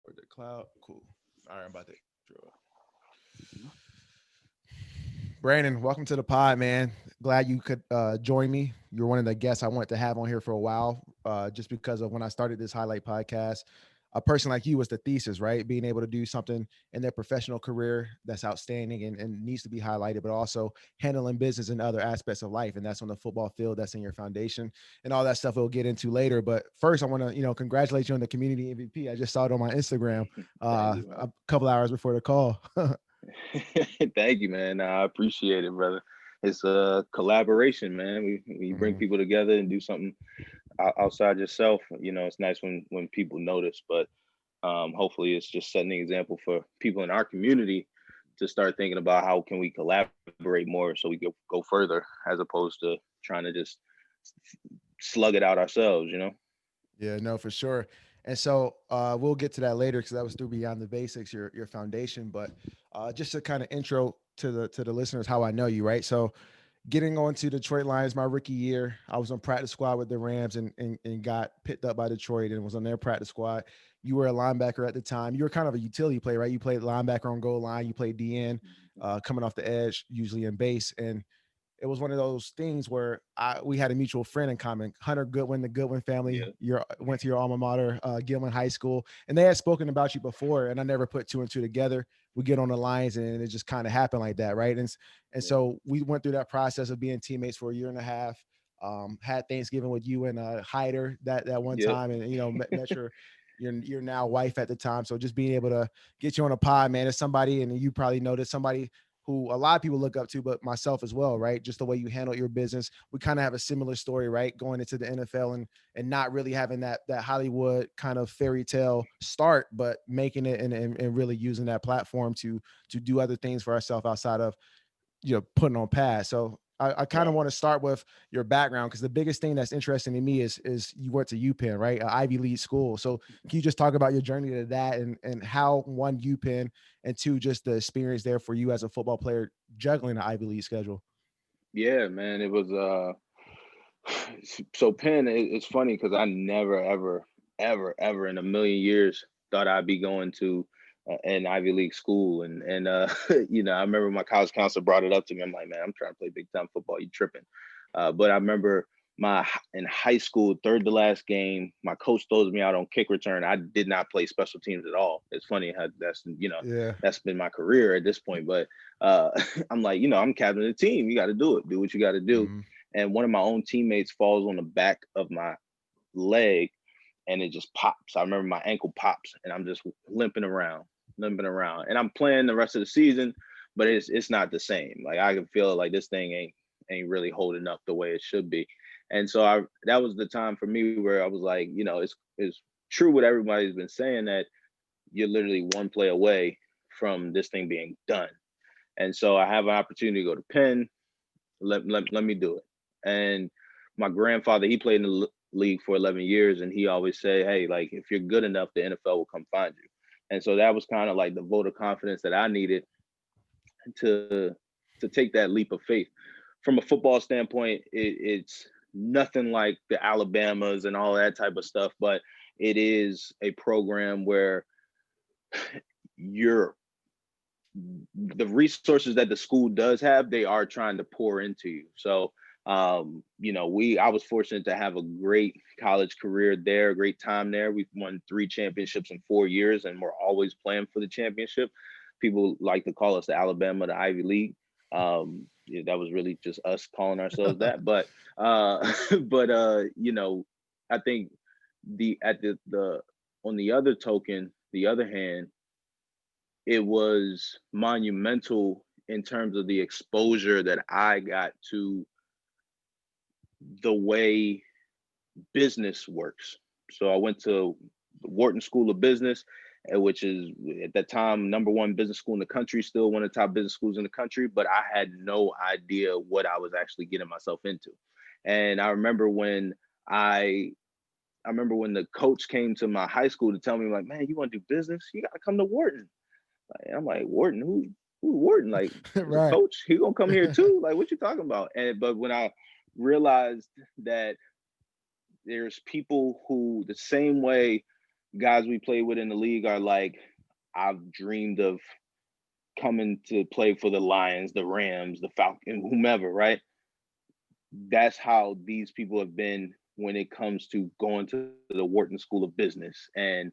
Or the cloud. Cool. All right, I'm about to draw. Brandon, welcome to the pod, man. Glad you could join me. You're one of the guests I wanted to have on here for a while, just because of when I started this highlight podcast. A person like you was the thesis, right? Being able to do something in their professional career that's outstanding and needs to be highlighted, but also handling business and other aspects of life. And that's on the football field, that's in your foundation and all that stuff we'll get into later. But first, I want to, congratulate you on the community MVP. I just saw it on my Instagram Thank you, a couple hours before the call. man. Thank you, man. I appreciate it, brother. It's a collaboration, man. We bring Mhm. people together and do something outside yourself. It's nice when people notice, but hopefully it's just setting an example for people in our community to start thinking about how can we collaborate more so we go further as opposed to trying to just slug it out ourselves. Yeah, no, for sure. And so we'll get to that later because that was through Beyond the Basics, your foundation. But just a kind of intro to the listeners, how I know you, right? So getting on to Detroit Lions my rookie year, I was on practice squad with the Rams and got picked up by Detroit and was on their practice squad. You were a linebacker at the time. You were kind of a utility player, right? You played linebacker on goal line. You played DN, coming off the edge, usually in base. And it was one of those things where we had a mutual friend in common, Hunter Goodwin, the Goodwin family. Yeah. You went to your alma mater, Gilman High School, and they had spoken about you before, and I never put two and two together. We get on the lines, and it just kind of happened like that, right? And Yeah. so we went through that process of being teammates for a year and a half. Had Thanksgiving with you and Hyder that one Yep. time, and met your now wife at the time. So just being able to get you on a pod, man, is somebody, and you probably noticed somebody who a lot of people look up to, but myself as well, right? Just the way you handle your business. We kind of have a similar story, right? Going into the NFL and not really having that Hollywood kind of fairy tale start, but making it and really using that platform to do other things for ourselves outside of putting on pass. So I kind of Right. want to start with your background because the biggest thing that's interesting to me is you went to UPenn, right? An Ivy League school. So can you just talk about your journey to that and how one UPenn and two just the experience there for you as a football player juggling the Ivy League schedule? Yeah, man. It was so Penn. It's funny because I never, ever in a million years thought I'd be going to an Ivy League school, and I remember my college counselor brought it up to me. I'm like, man, I'm trying to play big time football. You tripping? But I remember in high school, third to last game, my coach throws me out on kick return. I did not play special teams at all. It's funny how Yeah. that's been my career at this point. But I'm like, I'm captain of the team. You got to do it. Do what you got to do. Mhm. And one of my own teammates falls on the back of my leg and it just pops. I remember my ankle pops and I'm just limping around. And I'm playing the rest of the season, but it's not the same. Like I can feel like this thing ain't really holding up the way it should be. And so that was the time for me where I was like, it's true what everybody's been saying that you're literally one play away from this thing being done. And so I have an opportunity to go to Penn. Let me do it. And my grandfather, he played in the league for 11 years, and he always said, "Hey, like if you're good enough, the NFL will come find you." And so that was kind of like the vote of confidence that I needed to to take that leap of faith. From a football standpoint, it's nothing like the Alabamas and all that type of stuff, but it is a program where you're the resources that the school does have, they are trying to pour into you. So, I was fortunate to have a great college career there, a great time there. We've won 3 championships in 4 years, and we're always playing for the championship. People like to call us the Alabama, the Ivy League. Yeah, that was really just us calling ourselves that. But, I think the on the other token, the other hand, it was monumental in terms of the exposure that I got to the way business works. So I went to the Wharton School of Business, which is at that time number 1 business school in the country, still one of the top business schools in the country. But I had no idea what I was actually getting myself into. And I I remember when the coach came to my high school to tell me like, man, you want to do business? You got to come to Wharton. And I'm like, Wharton, who Wharton? Like, is a Right. coach? He gonna come here too? Like, what you talking about? And but when I realized that there's people who the same way guys we play with in the league are like, I've dreamed of coming to play for the Lions, the Rams, the Falcons, whomever, right? That's how these people have been when it comes to going to the Wharton School of Business. And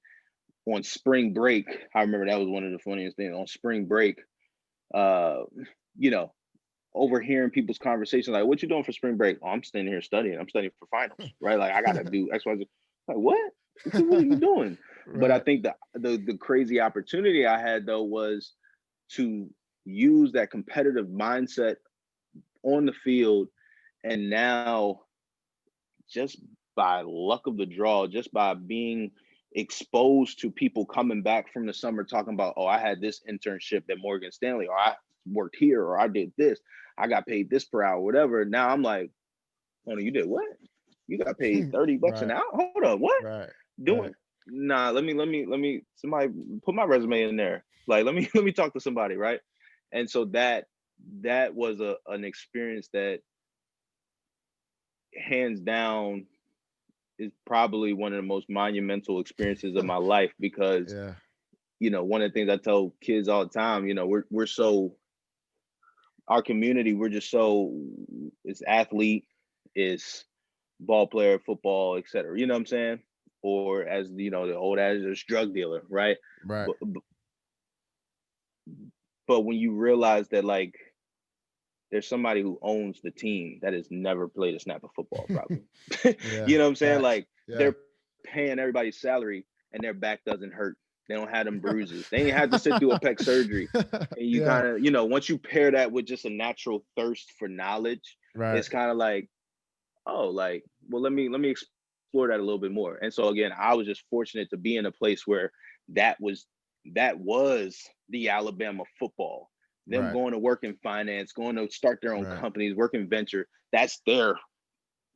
on spring break, I remember that was one of the funniest things. On spring break, uh, you know, overhearing people's conversations like, "What you doing for spring break?" "Oh, I'm staying here studying. I'm studying for finals." Right? Like I gotta do X, Y, Z. Like what? What are you doing? But I Right. think the crazy opportunity I had though was to use that competitive mindset on the field, and now just by luck of the draw, just by being exposed to people coming back from the summer talking about, "Oh, I had this internship at Morgan Stanley, or I worked here, or I did this, I got paid this per hour, whatever." Now I'm like, "Oh, no, you did what? You got paid $30 an Right. hour? Hold up, what? Right. Right. Doing? Nah, let me somebody put my resume in there. Like let me talk to somebody, right?" And so that was an experience that hands down is probably one of the most monumental experiences of my life, because Yeah. one of the things I tell kids all the time, we're so, our community, we're just so, it's athlete, it's ball player, football, etc. You know what I'm saying? Or as the old adage, there's drug dealer, right? Right. But when you realize that, like, there's somebody who owns the team that has never played a snap of football, probably. Yeah. You know what I'm saying? Facts. Like, Yeah. they're paying everybody's salary and their back doesn't hurt. They don't have them bruises. They ain't had to sit through a pec surgery. And you Yeah. kind of, once you pair that with just a natural thirst for knowledge, Right. it's kind of like, oh, like, well, let me explore that a little bit more. And so again, I was just fortunate to be in a place where that was that was the Alabama football. Them Right. going to work in finance, going to start their own Right. companies, work in venture. That's their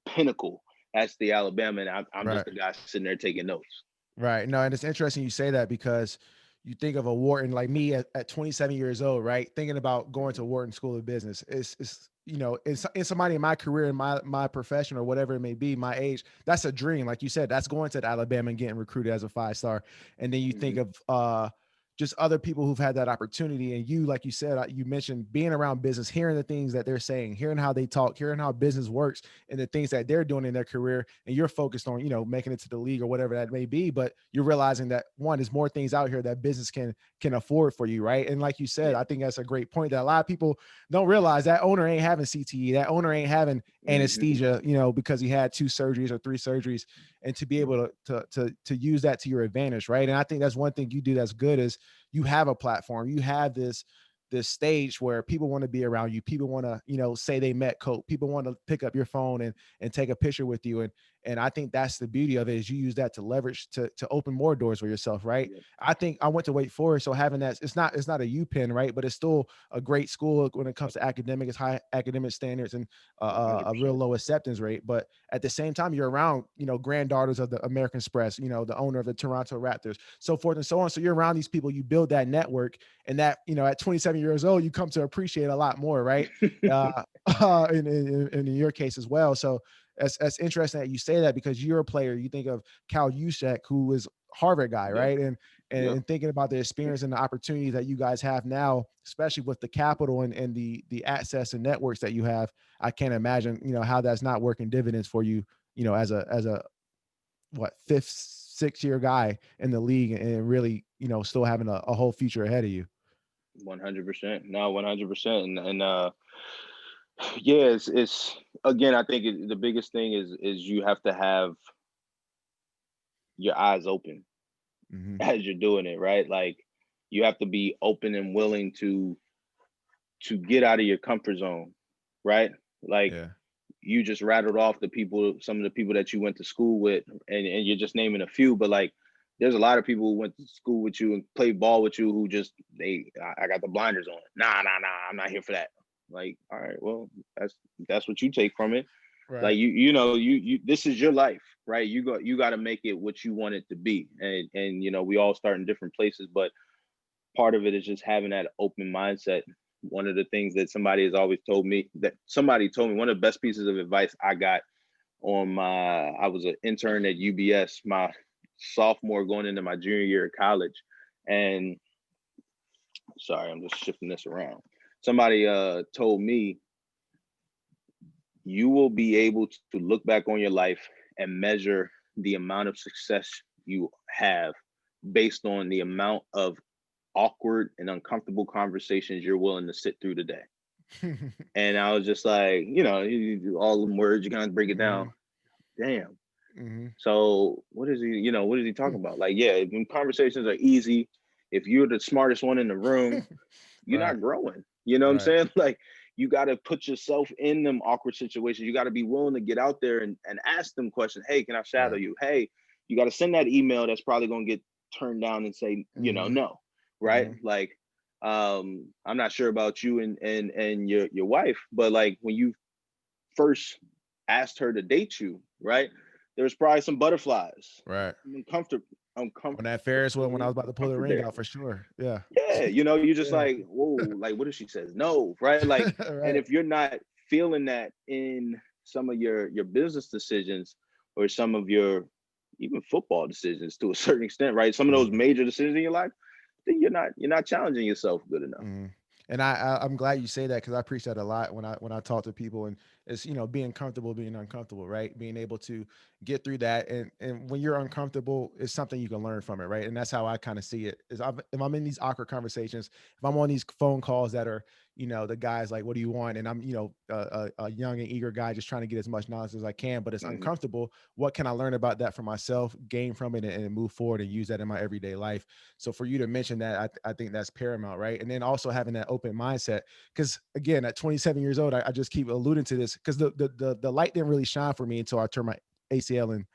pinnacle. That's the Alabama, and I'm just Right. the guy sitting there taking notes. Right. No, and it's interesting you say that because you think of a Wharton like me at 27 years old, right? Thinking about going to Mhm. Wharton School of Business. It's in somebody in my career, in my profession or whatever it may be, my age, that's a dream. Like you said, that's going to Alabama and getting recruited as a 5-star. And then you think Mhm. of just other people who've had that opportunity. And you, like you said, you mentioned being around business, hearing the things that they're saying, hearing how they talk, hearing how business works and the things that they're doing in their career. And you're focused on, making it to the league or whatever that may be. But you're realizing that one, there's more things out here that business can afford for you, right? And like you said, Yeah. I think that's a great point that a lot of people don't realize that owner ain't having CTE, that owner ain't having Mhm. anesthesia, because he had 2 surgeries or 3 surgeries, and to be able to use that to your advantage, right? And I think that's one thing you do that's good is you have a platform, you have this stage where people want to be around you. People want to, say they met Cope. People want to pick up your phone and take a picture with you. And I think that's the beauty of it is you use that to leverage to open more doors for yourself, right? Yeah. I think I went to Wake Forest, so having that, it's not a UPenn, right? But it's still a great school when it comes to academic, it's high academic standards and a real 100%. low acceptance rate. But at the same time, you're around, granddaughters of the American Express, the owner of the Toronto Raptors, so forth and so on. So you're around these people, you build that network, and that, at 27 years old, you come to appreciate a lot more, right? Uh, in your case as well. So that's interesting that you say that because you're a player. You think of Cal Juszczyk, who was Harvard guy, Yep. right? And Yep. thinking about the experience and the opportunities that you guys have now, especially with the capital and the access and networks that you have, I can't imagine, how that's not working dividends for you, as a what, fifth, 6 year guy in the league and really, still having a whole future ahead of you. 100%. No, 100%. And yeah, it's again, I think the biggest thing is you have to have your eyes open Hmm. as you're doing it, right? Like you have to be open and willing to get out of your comfort zone, right? Like Yeah. you just rattled off some of the people that you went to school with, and you're just naming a few, but like there's a lot of people who went to school with you and played ball with you who just I got the blinders on. Nah, I'm not here for that. Like, all right, well, that's what you take from it. Like Right. you this is your life, right? You got to make it what you want it to be. And we all start in different places, but part of it is just having that open mindset. One of the things that somebody told me, one of the best pieces of advice I got I was an intern at UBS my sophomore going into my junior year of college. And sorry, I'm just shifting this around. Somebody told me, you will be able to look back on your life and measure the amount of success you have based on the amount of awkward and uncomfortable conversations you're willing to sit through today. And I was just like, you do all them words, you kind of break it down. Damn. So what is he talking about? Like, yeah, when conversations are easy, if you're the smartest one in the room, you're Right. not growing. You know what I'm Right. saying? Like, you got to put yourself in them awkward situations. You got to be willing to get out there and ask them questions. Hey, can I shadow Right. you? Hey, you got to send that email that's probably going to get turned down and say, no. Right. Like, I'm not sure about you and your wife, but like when you first asked her to date you, right? There was probably some butterflies. Right. Uncomfortable, On that Ferris wheel when I was about to pull the uncomfort ring there. out for sure. Yeah. Yeah, you just Yeah. like, whoa, like what if she says no, right? Like, and Right. if you're not feeling that in some of your business decisions or some of your even football decisions to a certain extent, right? Some of those major decisions in your life, then you're not challenging yourself good enough. And I'm glad you say that because I preach that a lot when I talk to people, and it's being comfortable being uncomfortable, right? Being able to get through that, and when you're uncomfortable, it's something you can learn from it, right? And that's how I kind of see it. If I'm in these awkward conversations, if I'm on these phone calls that are the guy's like, what do you want? And I'm a young and eager guy just trying to get as much knowledge as I can, but it's Hmm. uncomfortable. What can I learn about that for myself, gain from it, and move forward and use that in my everyday life? So for you to mention that, I think that's paramount, right? And then also having that open mindset, because again, at 27 years old, I just keep alluding to this because the light didn't really shine for me until I turned my ACL in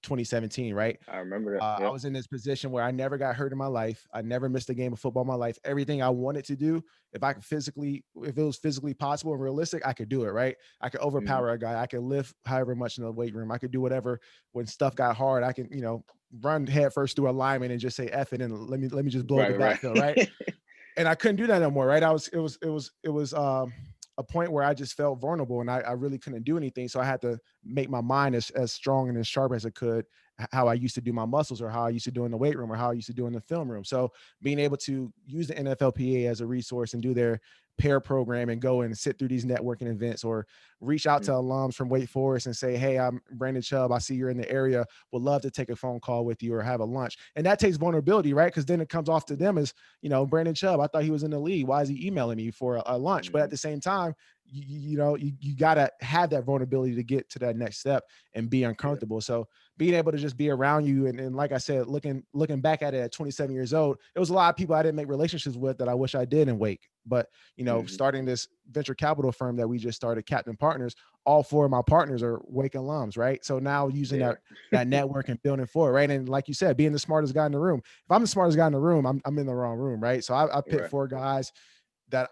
2017, right? I remember that. I Yeah. was in this position where I never got hurt in my life. I never missed a game of football in my life. Everything I wanted to do, if it was physically possible and realistic, I could do it, right? I could Hmm. overpower a guy. I could lift however much in the weight room. I could do whatever. When stuff got hard, I can, run headfirst through a lineman and just say F it and let me just blow up the Right, right. backfield, right? And I couldn't do that no more, right? It was a point where I just felt vulnerable and I really couldn't do anything. So I had to make my mind as strong and as sharp as it could, how I used to do my muscles or how I used to do in the weight room or how I used to do in the film room. So being able to use the NFLPA as a resource and do their pair program and go and sit through these networking events or reach out to Mhm. alums from Wake Forest and say, hey, I'm Brandonchubb. I see you're in the area. Would love to take a phone call with you or have a lunch. And that takes vulnerability, right? Because then it comes off to them as, Brandonchubb, I thought he was in the league. Why is he emailing me for a lunch? But at Mhm. the same time, you got to have that vulnerability to get to that next step and be Yeah. uncomfortable. So being able to just be around you and like I said, looking back at it at 27 years old, it was a lot of people I didn't make relationships with that I wish I did in Wake. But Mhm. starting this venture capital firm that we just started, Captain Partners, all four of my partners are Wake alums, right? So now using Yeah. that network and building forward, right? And like you said, being the smartest guy in the room. If I'm the smartest guy in the room, I'm in the wrong room, right? So I picked Right. four guys that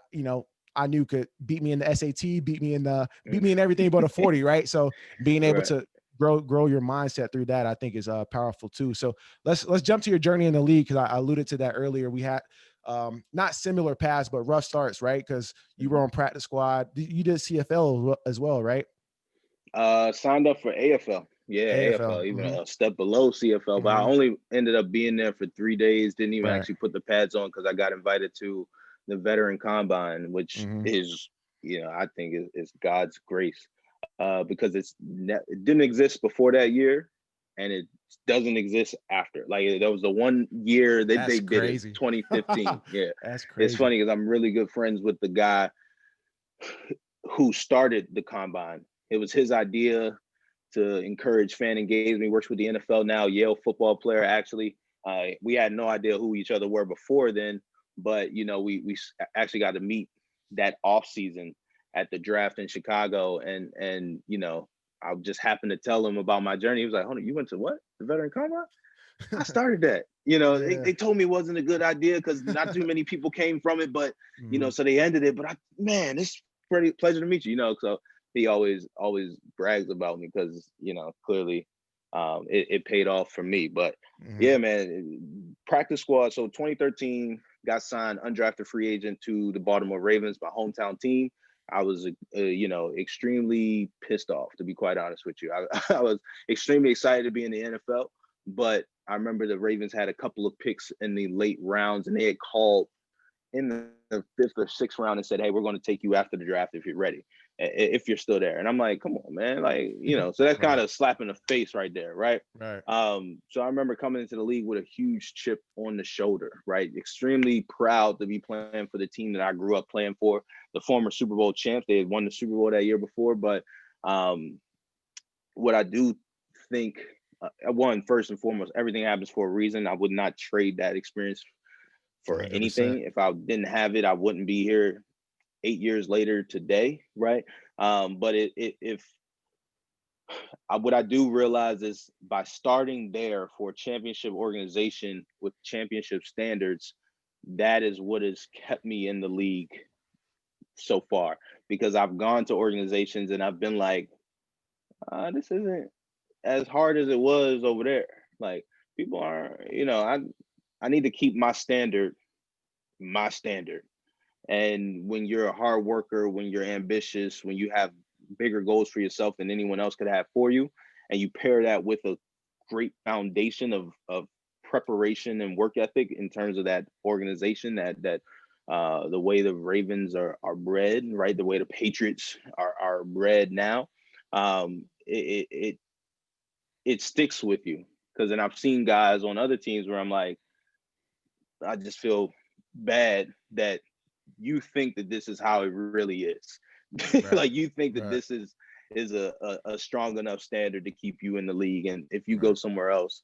I knew could beat me in the SAT, beat Mm. me in everything but a 40, right? So being able Right. to grow your mindset through that, I think is powerful too. So let's jump to your journey in the league because I alluded to that earlier. We had not similar paths, but rough starts, right? Because you were Mhm. on practice squad. You did CFL as well, right? Signed up for AFL. Yeah, AFL. AFL, even a step below CFL. But I only ended up being there for 3 days. Didn't even Right. actually put the pads on because I got invited to the veteran combine, which is, I think is God's grace, because it didn't exist before that year, and it doesn't exist after. Like that was the one year they That's did it, crazy. 2015. Yeah, That's it's crazy. funny because I'm really good friends with the guy who started the combine. It was his idea to encourage fan engagement. He works with the NFL now, Yale football player, actually. We had no idea who each other were before then, but we actually got to meet that off season at the draft in Chicago, and I just happened to tell him about my journey. He was like, "Hold on, you went to what? The veteran combine?" I started that. Yeah. They told me it wasn't a good idea because not too many people came from it, but Mhm. so they ended it. But man, it's pretty pleasure to meet you. So he always brags about me because clearly it paid off for me. But Mhm. yeah, man, practice squad. So 2013 got signed undrafted free agent to the Baltimore Ravens, my hometown team. I was, extremely pissed off, to be quite honest with you. I was extremely excited to be in the NFL, but I remember the Ravens had a couple of picks in the late rounds, and they had called in the fifth or sixth round and said, "Hey, we're going to take you after the draft if you're ready, if you're still there." And I'm like, "Come on, man!" Like, so that's kind Right. of slapping the face right there, right? Right. So I remember coming into the league with a huge chip on the shoulder, right? Extremely proud to be playing for the team that I grew up playing for, the former Super Bowl champs. They had won the Super Bowl that year before, but what I do think, one, first and foremost, everything happens for a reason. I would not trade that experience for 100%. anything. If I didn't have it, I wouldn't be here 8 years later today, right? But if what I do realize is by starting there for a championship organization with championship standards, that is what has kept me in the league so far. Because I've gone to organizations and I've been like, this isn't as hard as it was over there. Like, people are, I need to keep my standard my standard. And when you're a hard worker, when you're ambitious, when you have bigger goals for yourself than anyone else could have for you, and you pair that with a great foundation of preparation and work ethic in terms of that organization, that the way the Ravens are bred, right? The way the Patriots are bred now, it sticks with you. Because then I've seen guys on other teams where I'm like, I just feel bad that you think that this is how it really is. Right. Like, you think that Right. this is a strong enough standard to keep you in the league. And if you go Right. somewhere else,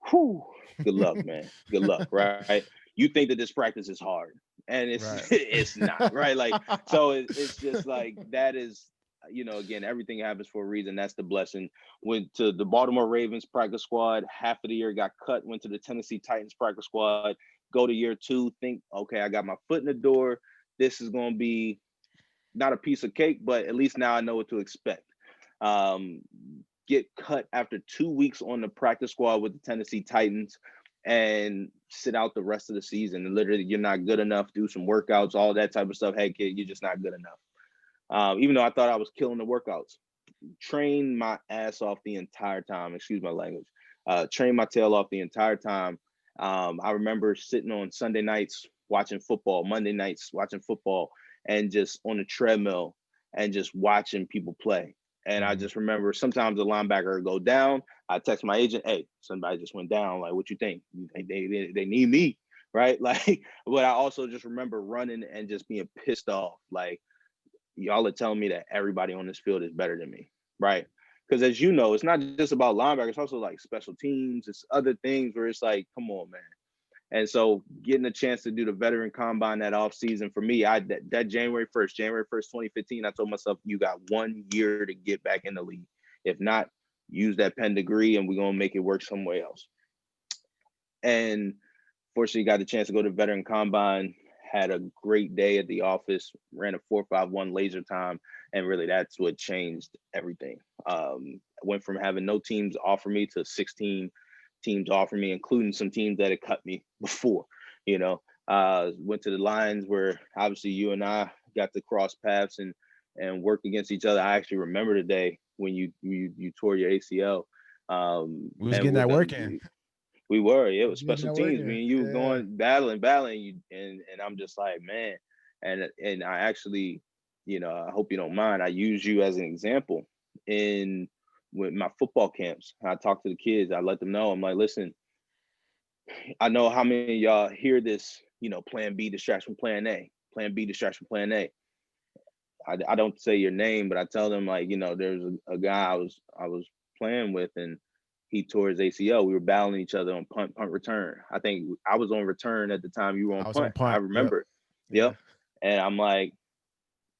whew, good luck, man. Good luck, right? You think that this practice is hard, and it's Right. it's not, right? Like, so it's just like that is, again, everything happens for a reason. That's the blessing. Went to the Baltimore Ravens practice squad, half of the year got cut, went to the Tennessee Titans practice squad, go to year two, think, okay, I got my foot in the door. This is going to be not a piece of cake, but at least now I know what to expect. Um, get cut after 2 weeks on the practice squad with the Tennessee Titans and sit out the rest of the season. And literally, you're not good enough, do some workouts, all that type of stuff. Hey, kid, you're just not good enough. Even though I thought I was killing the workouts, train my ass off the entire time. Excuse my language. Train my tail off the entire time. I remember sitting on Sunday nights watching football, Monday nights watching football, and just on the treadmill and just watching people play. And I Mhm. just remember sometimes the linebacker would go down. I text my agent, "Hey, somebody just went down. Like, what you think? They need me, right?" Like, but I also just remember running and just being pissed off. Like, y'all are telling me that everybody on this field is better than me, right? Because as you know, it's not just about linebackers, it's also like special teams, it's other things where it's like, come on, man. And so getting a chance to do the veteran combine that off season for me, that January 1st, 2015, I told myself, you got 1 year to get back in the league. If not, use that Penn degree and we're gonna make it work somewhere else. And fortunately, got the chance to go to veteran combine, had a great day at the office, ran a 4.51 laser time, and really that's what changed everything. Went from having no teams offer me to 16 teams offer me, including some teams that had cut me before. Went to the Lions where obviously you and I got to cross paths and work against each other. I actually remember the day when you tore your ACL. We was And getting with that the work in. we were. It We was was getting special that work teams. in. Me and you Yeah. going battling, you and I'm just like, man. And I actually, I hope you don't mind. I use you as an example in with my football camps. I talk to the kids. I let them know. I'm like, listen, I know how many of y'all hear this, plan B distraction, plan A, plan B distraction, plan A. I don't say your name, but I tell them, like, there's a guy I was playing with, and he tore his ACL. We were battling each other on punt return. I think I was on return at the time. You were on I was on punt. I punt. Yep. remember. Yeah. Yep. And I'm like,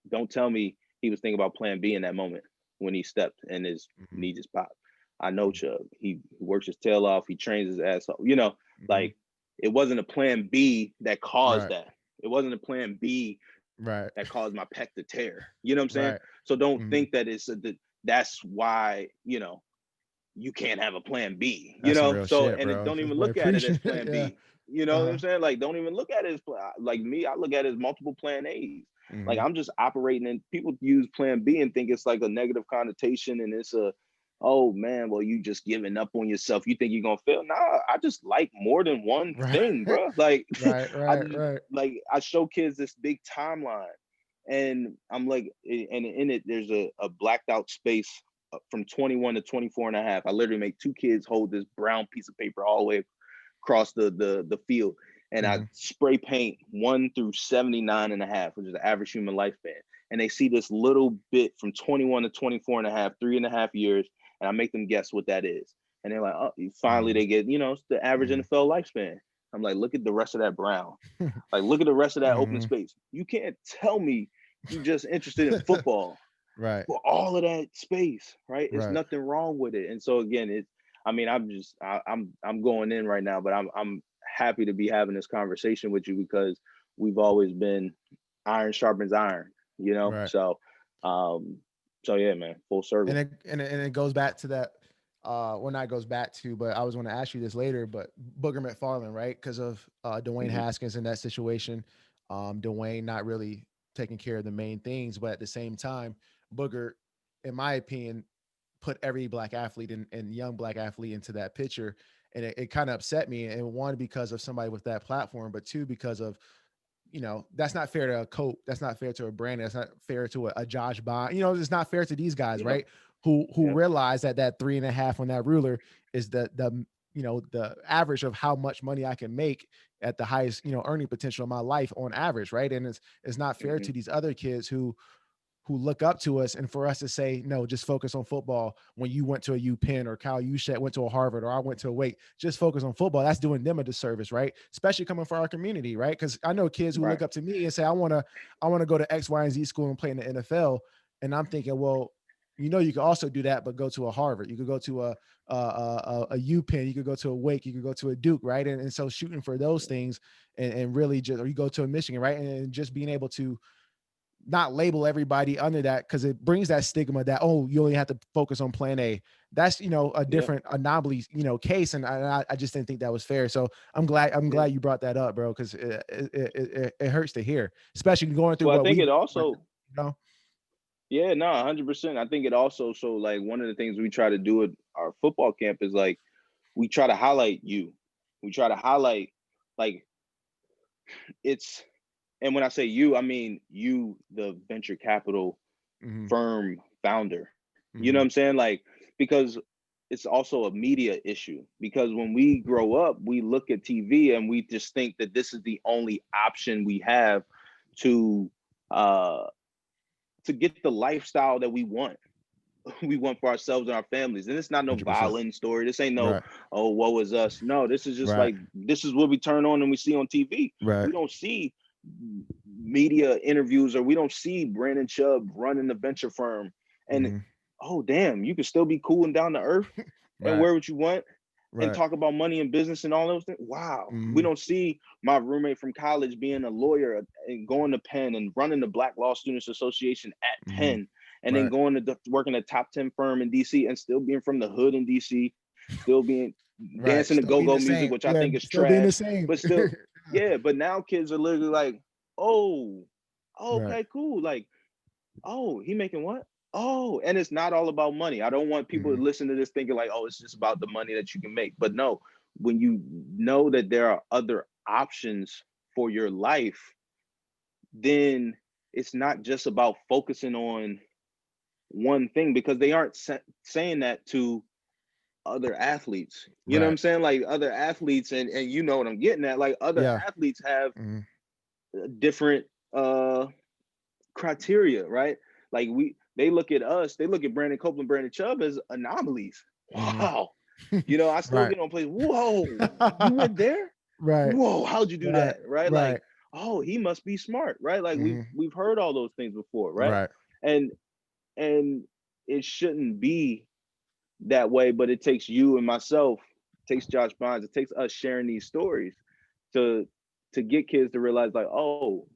don't tell me he was thinking about plan B in that moment when he stepped and his Mhm. knee just popped. I know Chubb. He works his tail off. He trains his ass off. Mhm. Like, it wasn't a plan B that caused Right. that. It wasn't a plan B Right. that caused my pec to tear. You know what I'm saying? Right. So don't Mhm. think that that's why, you can't have a plan B, That's some real So, shit, and it, bro. don't That's even boy look at it as preaching. plan Yeah. B. You know what I'm Uh-huh. saying? Like, don't even look at it as like me, I look at it as multiple plan A's. Like, Mhm. I'm just operating, and people use plan B and think it's like a negative connotation and it's oh man, well, you just giving up on yourself. You think you're gonna fail? Nah, I just like more than one Right. thing, bro. Like Right. I Right. just Right. like I show kids this big timeline, and I'm like, and in it, there's a blacked out space from 21 to 24 and a half. I literally make two kids hold this brown piece of paper all the way across the field, and I Hmm. spray paint 1 through 79 and a half, which is the average human lifespan. And they see this little bit from 21 to 24 and a half, 3.5 years, and I make them guess what that is. And they're like, oh, finally Hmm. they get, it's the average Hmm. NFL lifespan. I'm like, look at the rest of that brown. Like, look at the rest of that open Hmm. space. You can't tell me you just interested in football Right. for all of that space, right? It's Right. nothing wrong with it. And so again, I mean, I'm going in right now, but I'm happy to be having this conversation with you because we've always been iron sharpens iron, you know? Right. Um, so yeah, man, full circle. And it goes back to that. Well, not goes back to, but I was going to ask you this later. But Booger McFarland, right? Because of Dwayne Hmm. Haskins in that situation, Dwayne not really taking care of the main things, but at the same time, Booger, in my opinion, put every black athlete and young black athlete into that picture, and it kind of upset me. And one, because of somebody with that platform, but two, because of, that's not fair to a Cope. That's not fair to a Brandon. That's not fair to a Josh Bond. It's not fair to these guys, Yep. right? Who Yep. realize that 3.5 on that ruler is the average of how much money I can make at the highest earning potential of my life on average, right? And it's not fair Hmm. to these other kids who look up to us, and for us to say no, just focus on football when you went to a UPenn, or Kyle Juszczyk went to a Harvard, or I went to a Wake, just focus on football. That's doing them a disservice, right? Especially coming from our community, right? Because I know kids who Right. look up to me and say, I want to go to X, Y, and Z school and play in the NFL. And I'm thinking, well, you can also do that, but go to a Harvard. You could go to a UPenn. You could go to a Wake. You could go to a Duke, right? And so shooting for those things, and really just, or you go to a Michigan, right? And just being able to not label everybody under that, because it brings that stigma that, oh, you only have to focus on plan A. That's a Yep. different anomaly case, and I just didn't think that was fair. So I'm glad Yeah. you brought that up, bro, because it hurts to hear, especially going through Well, I what think we it also, know. yeah, no, 100%. I think it also, so like one of the things we try to do at our football camp is like we try to highlight you. We try to highlight like it's, and when I say you, I mean you, the venture capital Hmm. firm founder. You know what Hmm. I'm saying? Like, because it's also a media issue. Because when we grow up, we look at TV and we just think that this is the only option we have to uh to get the lifestyle that we want. We want for ourselves and our families. And it's not no 100%. violin story. This ain't no, Right. oh, woe is us. No, this is just Right. like, this is what we turn on and we see on TV. Right. We don't see media interviews, or we don't see Brandonchubb running the venture firm. And Hmm. oh, damn, you can still be cool and down to earth and Right. wear what you want and Right. talk about money and business and all those things. Wow. We Hmm. don't see my roommate from college being a lawyer and going to Penn and running the Black Law Students Association at Hmm. Penn, and then Right. going to working a top 10 firm in DC and still being from the hood in DC, still being Right. dancing to Still being go-go the music, same. which I Yeah. think is Still being the trash, same. but still, yeah. But now kids are literally like, oh, Right. okay, cool. Like, oh, he making what? Oh, and it's not all about money. I don't want people Hmm. to listen to this thinking like, oh, it's just about the money that you can make. But no, when you know that there are other options for your life, then it's not just about focusing on one thing, because they aren't saying that to other athletes. You know what Right. I'm saying? Like other athletes, and you know what I'm getting at. Like other Yeah. athletes have Hmm. different criteria, right? Like they look at us, they look at Brandon Copeland, Brandonchubb as anomalies. Hmm. Wow. I still Right. get on place. Whoa, you went there? Right. Whoa, how'd you do Right. that? Right? Like, Right. oh, he must be smart, right? Like we've Hmm. we've heard all those things before, right? Right. And and it shouldn't be that way, but it takes you and myself, it takes Josh Bonds, it takes us sharing these stories to get kids to realize like, oh,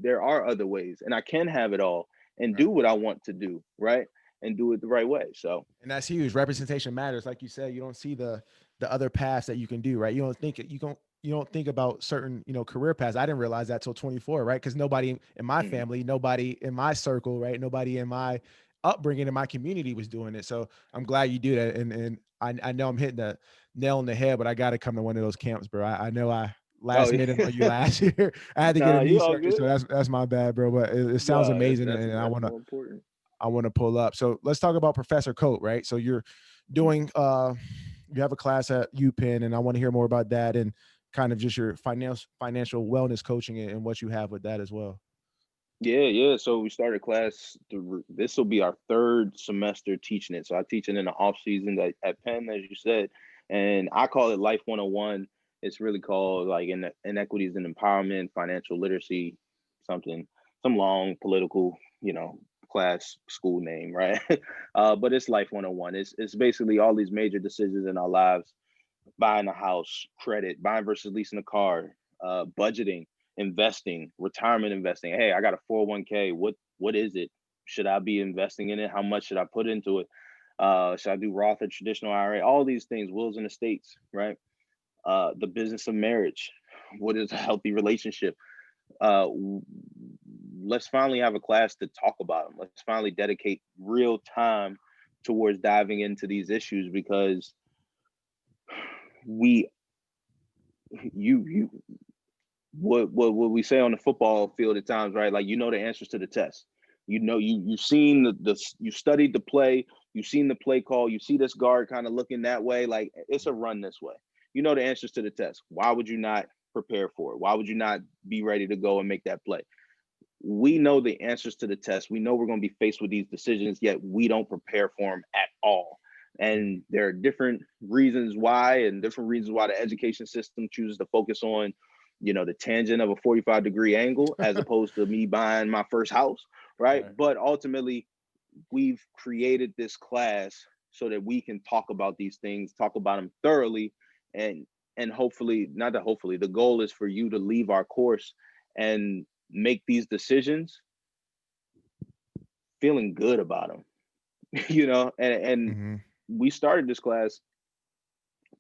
there are other ways and I can have it all and Right. do what I want to do, right? And do it the right way. So And that's huge. Representation matters. Like you said, you don't see the other paths that you can do, right? You don't think about certain, career paths. I didn't realize that till 24, right? Because nobody in my mhm, family, nobody in my circle, right? Nobody in my upbringing in my community was doing it. So I'm glad you do that. And I know I'm hitting the nail on the head, but I got to come to one of those camps, bro. I know I Oh last minute on you yeah. last year. I had to get a Nah, knee you all surgery, so good. that's my bad, bro. But it sounds Nah, amazing, that's and that's more important. I want to pull up. So let's talk about Professor Cope, right? So you're doing you have a class at UPenn, and I want to hear more about that and kind of just your financial wellness coaching and what you have with that as well. Yeah, yeah. So we started class. This will be our third semester teaching it. So I teach it in the off season at Penn, as you said, and I call it Life 101. It's really called like inequities and empowerment, financial literacy, something, some long political, class school name, right? But it's Life 101. It's basically all these major decisions in our lives: buying a house, credit, buying versus leasing a car, budgeting, investing, retirement investing. Hey, I got a 401k. What is it? Should I be investing in it? How much should I put into it? Should I do Roth or traditional IRA? All these things, wills and estates, right? The business of marriage. What is a healthy relationship? Uh, let's finally have a class to talk about them. Let's finally dedicate real time towards diving into these issues because we you what we say on the football field at times, right? Like the answers to the test. You've seen you studied the play, you've seen the play call, you see this guard kind of looking that way, like it's a run this way. You know the answers to the test. Why would you not prepare for it? Why would you not be ready to go and make that play? We know the answers to the test. We know we're going to be faced with these decisions, yet we don't prepare for them at all. And there are different reasons why, and different reasons why the education system chooses to focus on, the tangent of a 45-degree angle as opposed to me buying my first house, right? Right. But ultimately, we've created this class so that we can talk about these things, talk about them thoroughly, and hopefully, not that hopefully, the goal is for you to leave our course and make these decisions feeling good about them, and Mm-hmm. we started this class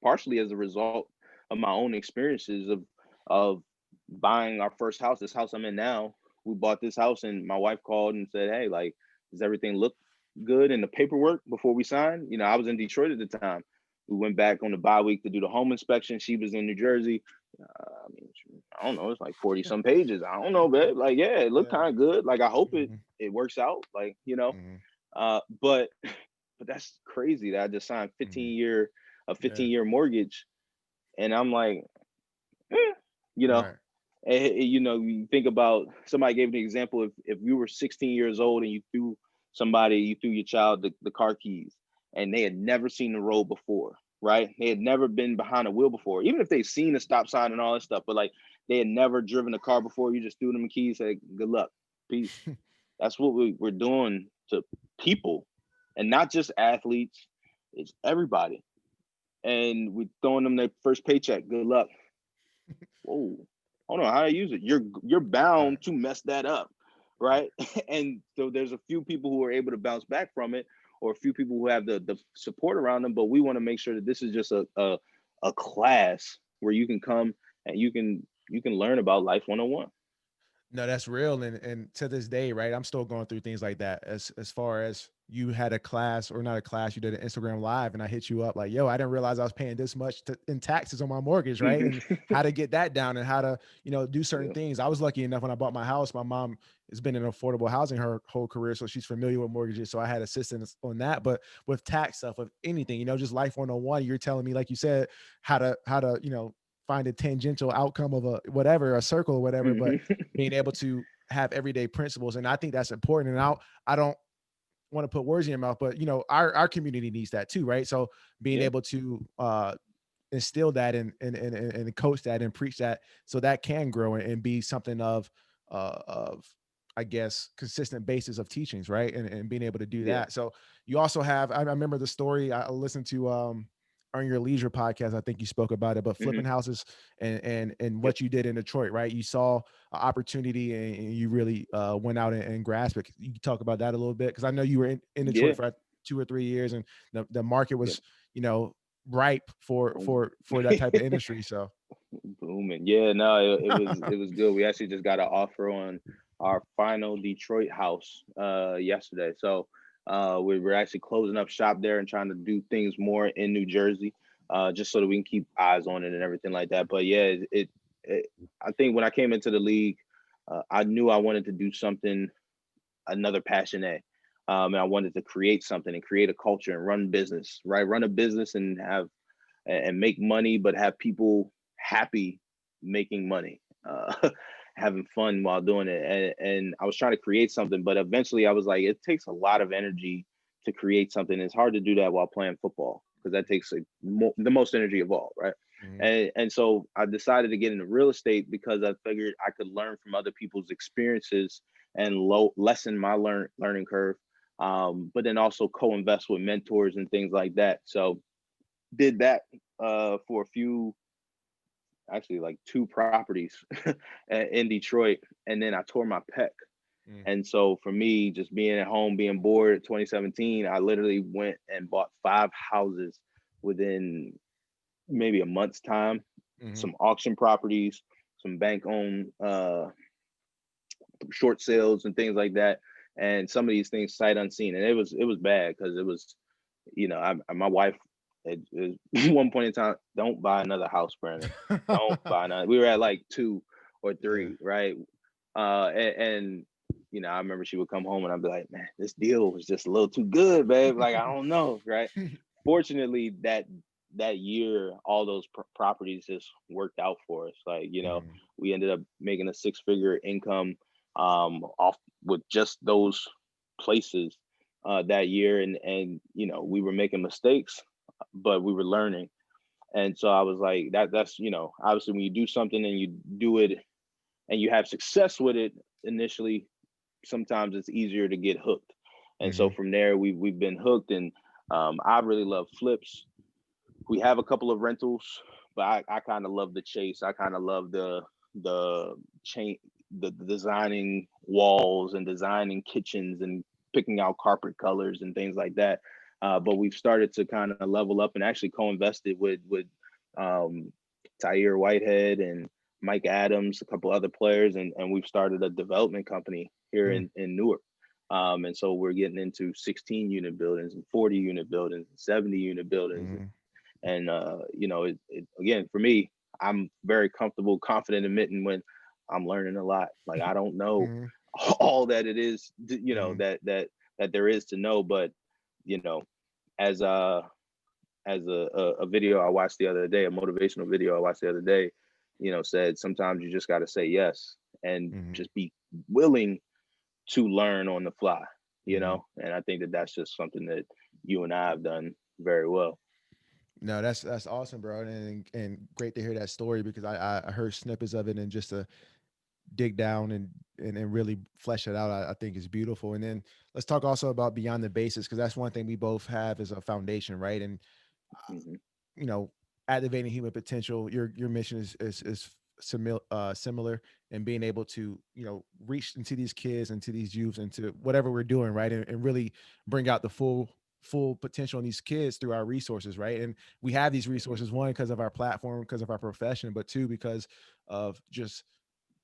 partially as a result of my own experiences of buying our first house, this house I'm in now. We bought this house and my wife called and said, hey, like, does everything look good in the paperwork before we sign? I was in Detroit at the time. We went back on the bye week to do the home inspection. She was in New Jersey. I mean, I don't know. It's like 40 some pages. I don't know, babe. Like, yeah, it looked Yeah. kind of good. Like, I hope it Mm-hmm. it works out. Like, Mm-hmm. but that's crazy that I just signed Mm-hmm. a Yeah. 15-year mortgage, and I'm like, eh, you know, Right. you think about somebody gave an example. If you were 16 years old and you threw your child the car keys, and they had never seen the road before, right? They had never been behind a wheel before, even if they've seen the stop sign and all that stuff, but like they had never driven a car before. You just threw them the keys, say, good luck, peace. That's what we're doing to people, and not just athletes. It's everybody. And we're throwing them their first paycheck. Good luck. Whoa, hold on, how do I use it? You're Right. bound to mess that up, right? And so there's a few people who are able to bounce back from it, or a few people who have the support around them. But we want to make sure that this is just a class where you can come and you can learn about life 101. No, that's real, and to this day, right? I'm still going through things like that. As far as you had a class or not a class, you did an Instagram live, and I hit you up like, "Yo, I didn't realize I was paying this much in taxes on my mortgage, right?" And how to get that down, and how to do certain Yeah. things. I was lucky enough when I bought my house. My mom has been in affordable housing her whole career, so she's familiar with mortgages. So I had assistance on that. But with tax stuff, with anything, just life 101, you're telling me, like you said, how to find a tangential outcome of a whatever, a circle or whatever, but Hmm. being able to have everyday principles. And I think that's important. And I don't want to put words in your mouth, but our community needs that too, right? So being Yeah. able to instill that and coach that and preach that, so that can grow and be something of I guess consistent basis of teachings, right? And being able to do Yeah. that. So you also have, I remember the story I listened to on your leisure podcast. I think you spoke about it, but flipping Hmm. houses and Yep. what you did in Detroit, right? You saw an opportunity and you really went out and grasped it. You can talk about that a little bit, because I know you were in Detroit Yeah. for 2 or 3 years, and the market Yep. was ripe for Boom. for for that type of industry. So Booming. Yeah, no, it was good. We actually just got an offer on our final Detroit house yesterday. So We were actually closing up shop there and trying to do things more in New Jersey, just so that we can keep eyes on it and everything like that. But yeah, it I think when I came into the league, I knew I wanted to do something, another passion A. And I wanted to create something and create a culture and run business, right? Run a business and have and make money, but have people happy making money, having fun while doing it. And I was trying to create something, but eventually I was like, it takes a lot of energy to create something. It's hard to do that while playing football because that takes the most energy of all, right? Mhm. And so I decided to get into real estate because I figured I could learn from other people's experiences and lessen my learning curve, but then also co-invest with mentors and things like that. So did that for a few, actually like two properties in Detroit, and then I tore my pec. Mm. And so for me, just being at home, being bored, 2017, I literally went and bought 5 houses within maybe a month's time, Mhm. some auction properties, some bank owned short sales and things like that. And some of these things sight unseen, and it was bad because it was, my wife at one point in time, don't buy another house, Brandon. Don't buy another. We were at like two or Yeah. three, right? And I remember she would come home and I'd be like, man, this deal was just a little too good, babe. Like, I don't know, right? Fortunately, that year, all those properties just worked out for us. Like, Mm. we ended up making a 6-figure income off with just those places that year, and we were making mistakes, but we were learning. And so I was like, that's obviously when you do something and you do it and you have success with it initially, sometimes it's easier to get hooked. And so Mhm. from there, we've been hooked, and I really love flips. We have a couple of rentals, but I kind of love the chase. I kind of love the chain, the designing walls and designing kitchens and picking out carpet colors and things like that. But we've started to kind of level up and actually co-invested with um, Tyre Whitehead and Mike Adams, a couple other players, and we've started a development company here Mm. in Newark. And so we're getting into 16 unit buildings and 40 unit buildings and 70 unit buildings, Mhm. and again, for me, I'm very comfortable, confident admitting when I'm learning a lot. Like, I don't know Mhm. all that it is, Mhm. that there is to know, but you know, as a video I watched the other day, a motivational video I watched the other day, said sometimes you just got to say yes and Mhm. just be willing to learn on the fly, Mhm. and I think that that's just something that you and I have done very well. No, that's awesome, bro, and great to hear that story because I heard snippets of it, and just to dig down and really flesh it out, I think is beautiful. And then let's talk also about beyond the basics because that's one thing we both have as a foundation, right? And Mhm. you know, activating human potential. Your mission is similar, and being able to reach into these kids, into these youths, into whatever we're doing, right, and really bring out the full potential in these kids through our resources, right? And we have these Mhm. resources, one because of our platform, because of our profession, but two because of just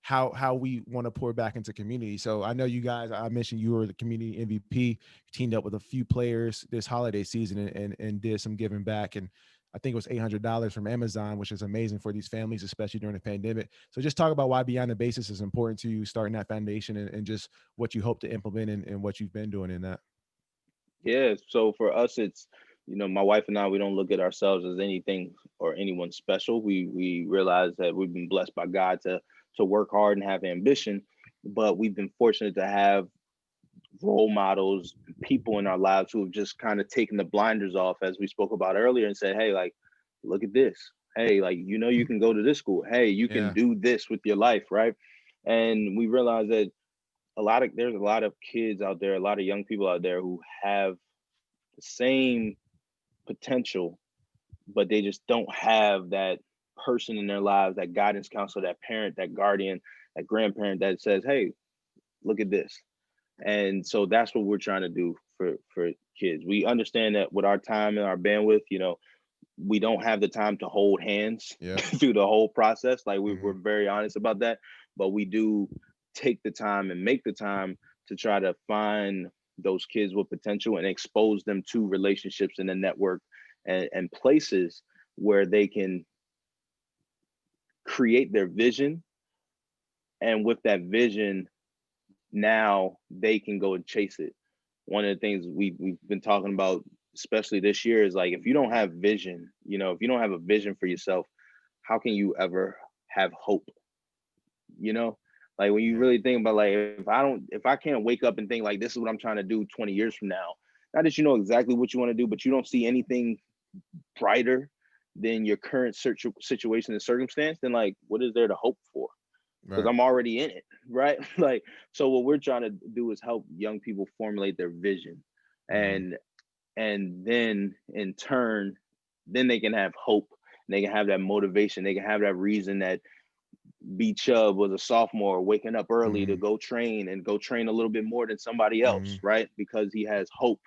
how we want to pour back into community. So I know you guys, I mentioned you were the community MVP, teamed up with a few players this holiday season and did some giving back. And I think it was $800 from Amazon, which is amazing for these families, especially during the pandemic. So just talk about why Beyond the Basis is important to you, starting that foundation, and just what you hope to implement and what you've been doing in that. Yeah, so for us, it's my wife and I, we don't look at ourselves as anything or anyone special. We realize that we've been blessed by God to work hard and have ambition, but we've been fortunate to have role models, people in our lives who have just kind of taken the blinders off, as we spoke about earlier, and said, "Hey, like, look at this. Hey, like, you can go to this school. Hey, you can Yeah. do this with your life, right?" And we realize that there's a lot of kids out there, a lot of young people out there who have the same potential, but they just don't have that person in their lives, that guidance counselor, that parent, that guardian, that grandparent that says, "Hey, look at this." And so that's what we're trying to do for kids. We understand that with our time and our bandwidth, we don't have the time to hold hands Yeah. through the whole process. Like, we're Hmm. very honest about that, but we do take the time and make the time to try to find those kids with potential and expose them to relationships in the network and places where they can create their vision. And with that vision, now they can go and chase it. One of the things we've been talking about, especially this year, is like, if you don't have vision, if you don't have a vision for yourself, how can you ever have hope? You know, like when you Yeah. really think about, like, if I can't wake up and think like, this is what I'm trying to do 20 years from now, not that you know exactly what you want to do, but you don't see anything brighter than your current situation and circumstance, then like, what is there to hope for? Because Right. I'm already in it, right? Like, so what we're trying to do is help young people formulate their vision, Mhm. and then in turn, then they can have hope, and they can have that motivation, they can have that reason that B Chubb was a sophomore waking up early to Mhm. go train and go train a little bit more than somebody else, Mhm. right? Because he has hope,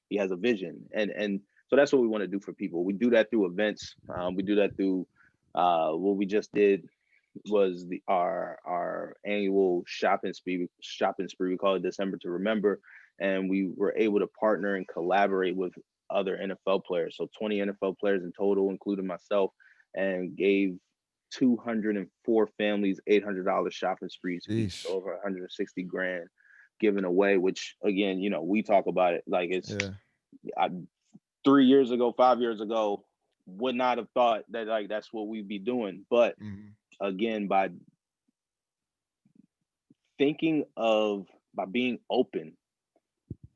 he has a vision, and so that's what we want to do for people. We do that through events. We do that through what we just did was our annual shopping spree. We call it December to Remember, and we were able to partner and collaborate with other NFL players. So 20 NFL players in total, including myself, and gave 204 families $800 shopping sprees each, so Sheesh. over 160 grand given away. Which again, we talk about it like it's Yeah. I, 3 years ago, 5 years ago, would not have thought that like that's what we'd be doing, but Mhm. again, thinking of by being open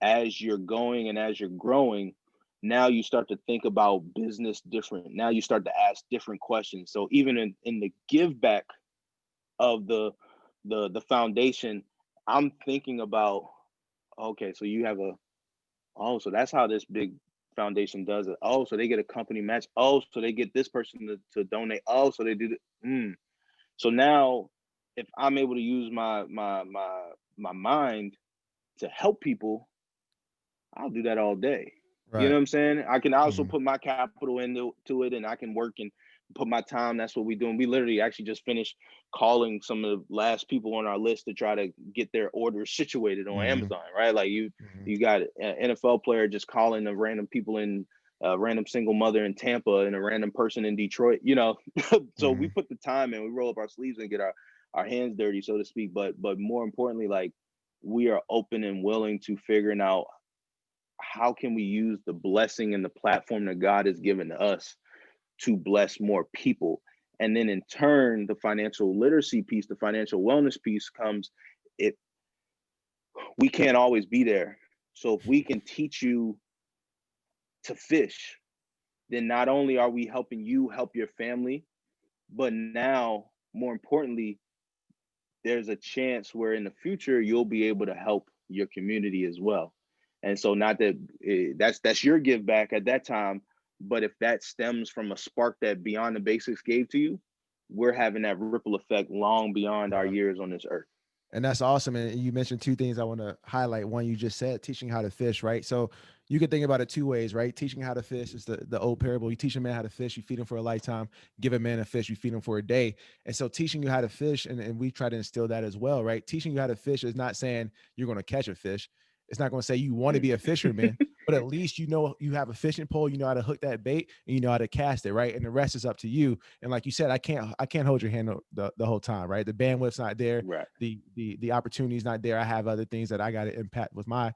as you're going and as you're growing, now you start to think about business different. Now you start to ask different questions. So even in the give back of the foundation, I'm thinking about, okay, so you have so that's how this big foundation does it. Oh, so they get a company match. Oh, so they get this person to donate. Oh, so they do so now, if I'm able to use my mind to help people, I'll do that all day. You know Right. what I'm saying? I can also Mhm. put my capital into to it, and I can work and put my time. That's what we're doing. We literally actually just finished calling some of the last people on our list to try to get their orders situated on Mhm. Amazon, right? Like Mhm. you got an NFL player just calling the random people in a random single mother in Tampa and a random person in Detroit. So we Mhm. put the time in, we roll up our sleeves and get our hands dirty, so to speak. But more importantly, like, we are open and willing to figuring out how can we use the blessing and the platform that God has given to us to bless more people. And then in turn, the financial literacy piece, the financial wellness piece comes. If we can't always be there, so if we can teach you to fish, then not only are we helping you help your family, but now, more importantly, there's a chance where in the future you'll be able to help your community as well. And so, not that that's your give back at that time, but if that stems from a spark that Beyond the Basics gave to you, we're having that ripple effect long beyond our Right. years on this earth. And that's awesome. And you mentioned two things I want to highlight. One, you just said teaching how to fish, right? So you can think about it two ways, right? Teaching how to fish is the old parable. You teach a man how to fish, you feed him for a lifetime. Give a man a fish, you feed him for a day. And so teaching you how to fish, and we try to instill that as well, right? Teaching you how to fish is not saying you're going to catch a fish. It's not going to say you want to Mm. be a fisherman, but at least you know you have a fishing pole, you know how to hook that bait, and you know how to cast it, right? And the rest is up to you. And like you said, I can't hold your hand the whole time, right? The bandwidth's not there, Right. the opportunity is not there. I have other things that I got to impact with my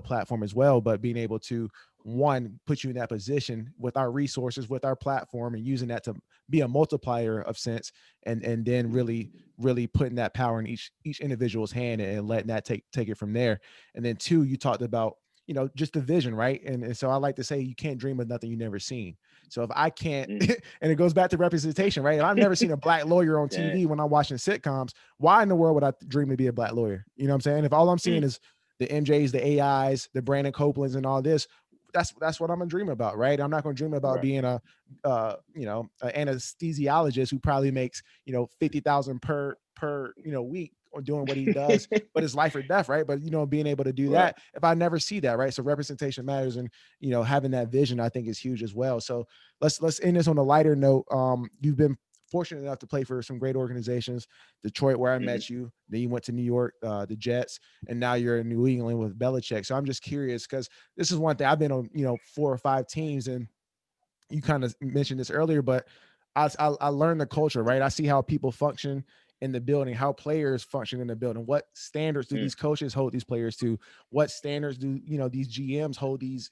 platform as well. But being able to, one, put you in that position with our resources, with our platform, and using that to be a multiplier of sense, and then really putting that power in each individual's hand, and letting that take it from there. And then two, you talked about just the vision, right? And so I like to say you can't dream of nothing you never seen. So if I can't, Mm. and it goes back to representation, right? If I've never seen a black lawyer on Dang. TV when I'm watching sitcoms, why in the world would I dream to be a black lawyer? You know what I'm saying? If all I'm seeing Mm. is the MJs, the AIs, the Brandon Copelands, and all this, that's what I'm gonna dream about, right? I'm not gonna dream about Right. being an anesthesiologist who probably makes 50,000 per week, or doing what he does, but it's life or death, right? But being able to do Right. that, if I never see that, right? So representation matters, and having that vision, I think, is huge as well. So let's end this on a lighter note. You've been fortunate enough to play for some great organizations. Detroit, where I Mhm. met you. Then you went to New York, the Jets, and now you're in New England with Belichick. So I'm just curious because this is one thing I've been on, 4 or 5 teams, and you kind of mentioned this earlier, but I learned the culture, right? I see how people function in the building, how players function in the building. What standards do Mm. these coaches hold these players to? What standards do these GMs hold these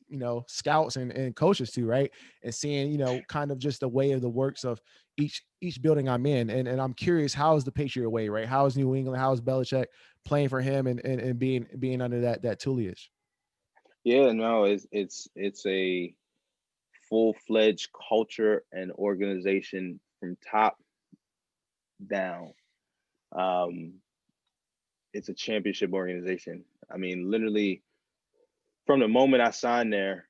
scouts and coaches to, right? And seeing kind of just the way of the works of each building I'm in, and I'm curious, how is the Patriot way, right? How is New England? How is Belichick playing for him and being under that tutelage? Yeah, no, it's a full-fledged culture and organization from top down. Um, it's a championship organization. I mean, literally from the moment I signed there,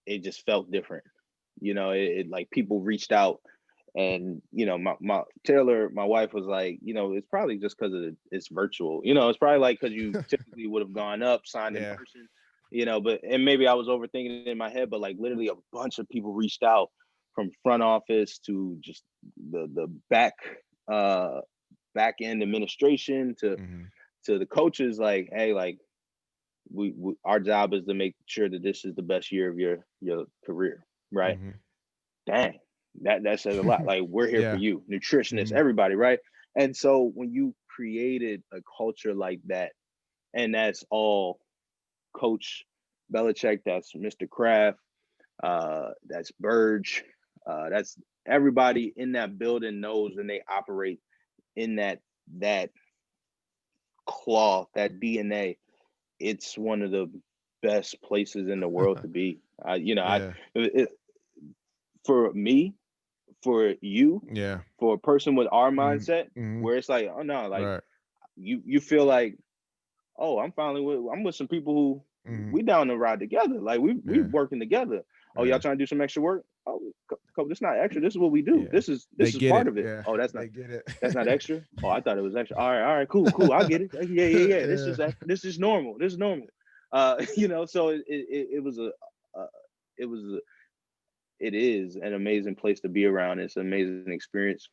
it just felt different. It like people reached out, and my Taylor, my wife was like, it's probably just because it's virtual. It's probably like because you typically would have gone up, signed in Yeah. person. But and maybe I was overthinking it in my head, but like literally a bunch of people reached out from front office to just the uh back end administration Hmm. to the coaches. Like, hey, like we our job is to make sure that this is the best year of your career, right? Hmm. Dang, that says a lot. Like, we're here for Yeah. you, nutritionists, Hmm. everybody, right? And so when you created a culture like that, and that's all Coach Belichick, that's Mr. Kraft, that's Burge, that's everybody in that building knows, and they operate in that cloth, that DNA. It's one of the best places in the world to be. Yeah. For me, for you, Yeah. for a person with our Mhm, mindset, mhm, where it's like, oh no, like right, you feel like, oh, I'm with some people who mhm, we down the ride together. Like we yeah, working together. Oh, y'all yeah, trying to do some extra work? Oh, this not extra. This is what we do. yeah. This They is get part it, of it. yeah, Oh, they get it. that's not extra. Oh, I thought it was extra. All right, cool, cool. I get it. Yeah. Yeah, This is normal. This is normal. So it was uh, it was a, it is an amazing place to be around. It's an amazing experience.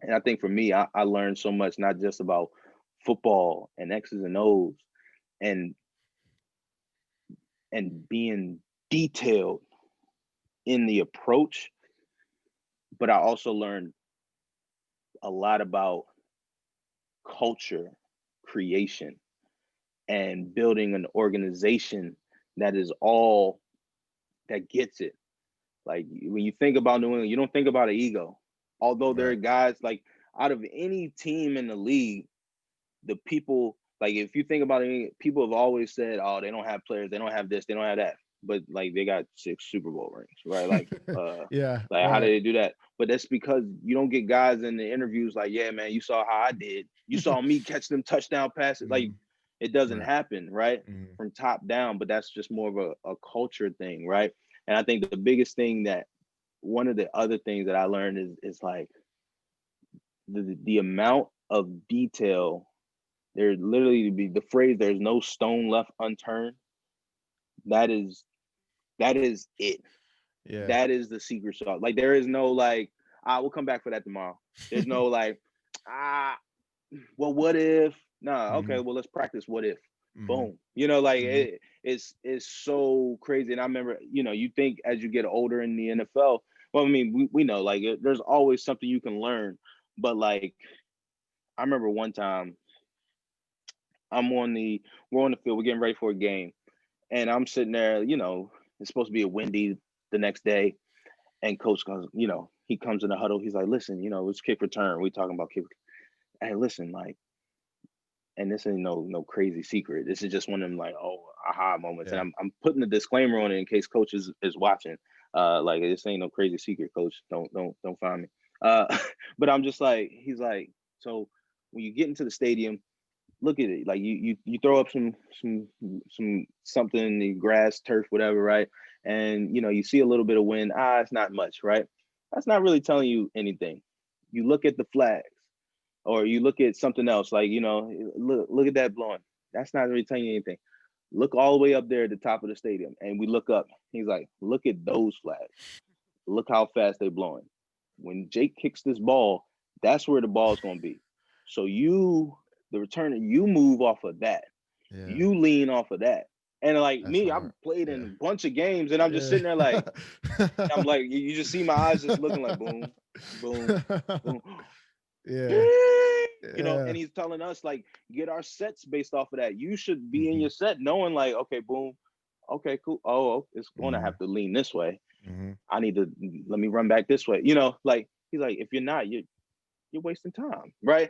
And I think for me, I learned so much, not just about football and X's and O's and being detailed in the approach, but I also learned a lot about culture creation and building an organization that is all that gets it. Like when you think about New England, you don't think about an ego. Although there are right, guys like out of any team in the league, the people like if you think about it, people have always said, "Oh, they don't have players, they don't have this, they don't have that," but like they got 6 Super Bowl rings, right? yeah, Like how did right, they do that? But that's because you don't get guys in the interviews like, "Yeah, man, you saw how I did. You saw me catch them touchdown passes." Like mhm, it doesn't right, happen, right? mhm, From top down, but that's just more of a culture thing, right? And I think the biggest thing that one of the other things that I learned is like the amount of detail. There literally be the phrase "there's no stone left unturned." That is that is it. yeah, That is the secret sauce. Like there is no like, I will come back for that tomorrow. There's no like, ah, well, what if? Nah, okay, mhm, well, let's practice what if. mhm, Boom. Like mhm, it's so crazy. And I remember, you think as you get older in the NFL, well, I mean, we know like there's always something you can learn. But like I remember one time we're on the field, we're getting ready for a game. And I'm sitting there, it's supposed to be a windy the next day. And coach goes, he comes in the huddle. He's like, listen, it's kick return. We talking about kick. Hey, listen, like, and this ain't no crazy secret. This is just one of them like, oh, aha moments. And yeah, I'm putting a disclaimer on it in case coach is watching. Like this ain't no crazy secret, coach. Don't find me. But I'm just like, he's like, so when you get into the stadium, look at it. Like you throw up some something in the grass, turf, whatever, right? And you see a little bit of wind. It's not much, right? That's not really telling you anything. You look at the flags, or you look at something else, like look at that blowing. That's not really telling you anything. Look all the way up there at the top of the stadium, and we look up. He's like, look at those flags. Look how fast they're blowing. when Jake kicks this ball, that's where the ball's gonna be. So you, the returner, you move off of that. Yeah. You lean off of that. And like That's me, I've hard. played in Yeah. a bunch of games, and I'm just Yeah. sitting there like, I'm like, you just see my eyes just looking like boom, boom, boom. Yeah. And Yeah. he's telling us like get our sets based off of that. You should be in Mhm. your set knowing like, okay, boom, okay, cool. Oh, it's gonna Mhm. have to lean this way. Mhm. I need to let me run back this way. Like he's like, if you're not, you're wasting time, right?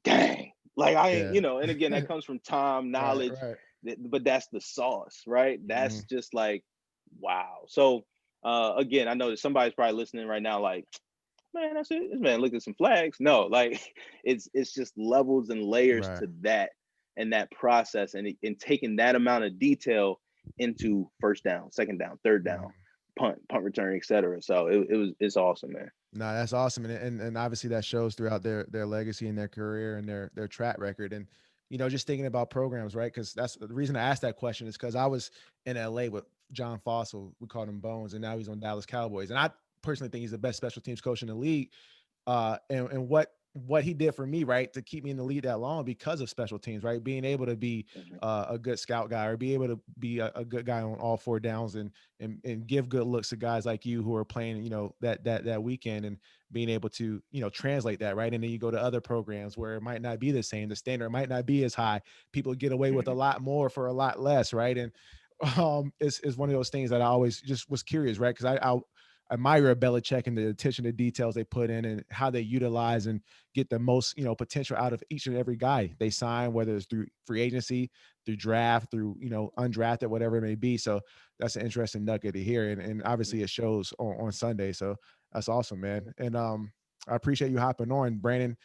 Dang. Like I ain't, Yeah. and again, that comes from time, Right, knowledge, right. but that's the sauce, right? That's Mhm. just like, wow. So again, I know that somebody's probably listening right now, like, man, that's it. This man looked at some flags. No, like it's just levels and layers Right. to that and that process and taking that amount of detail into first down, second down, third down, Mhm. punt return, etc. So it's awesome, man. No, that's awesome, and obviously that shows throughout their legacy and their career and their track record, and just thinking about programs, right? Because that's the reason I asked that question is because I was in LA with John Fossil, we called him Bones, and now he's on Dallas Cowboys, and I personally think he's the best special teams coach in the league. And what he did for me, right, to keep me in the lead that long because of special teams, right, being able to be Mhm. a good scout guy or be able to be a good guy on all four downs and give good looks to guys like you who are playing, that weekend and being able to translate that, right, and then you go to other programs where it might not be the same, the standard might not be as high, people get away with a Mhm. lot more for a lot less, right, and it's one of those things that I always just was curious, right, because I admire Belichick and the attention to details they put in and how they utilize and get the most, potential out of each and every guy they sign, whether it's through free agency, through draft, through, undrafted, whatever it may be. So that's an interesting nugget to hear. And obviously it shows on Sunday. So that's awesome, man. And I appreciate you hopping on. Brandon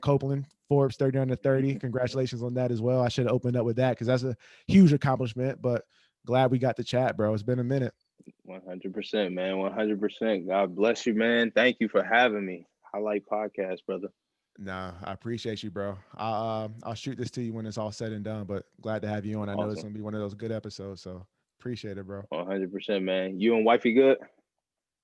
Copeland, Forbes 30 under 30. Congratulations on that as well. I should have opened up with that because that's a huge accomplishment, but glad we got the chat, bro. It's been a minute. 100%, man. 100%. God bless you, man. Thank you for having me. Highlight podcast, brother. Nah, I appreciate you, bro. I'll shoot this to you when it's all said and done. But glad to have you on. I know it's Awesome. gonna be one of those good episodes. So appreciate it, bro. 100%, man. You and wifey good?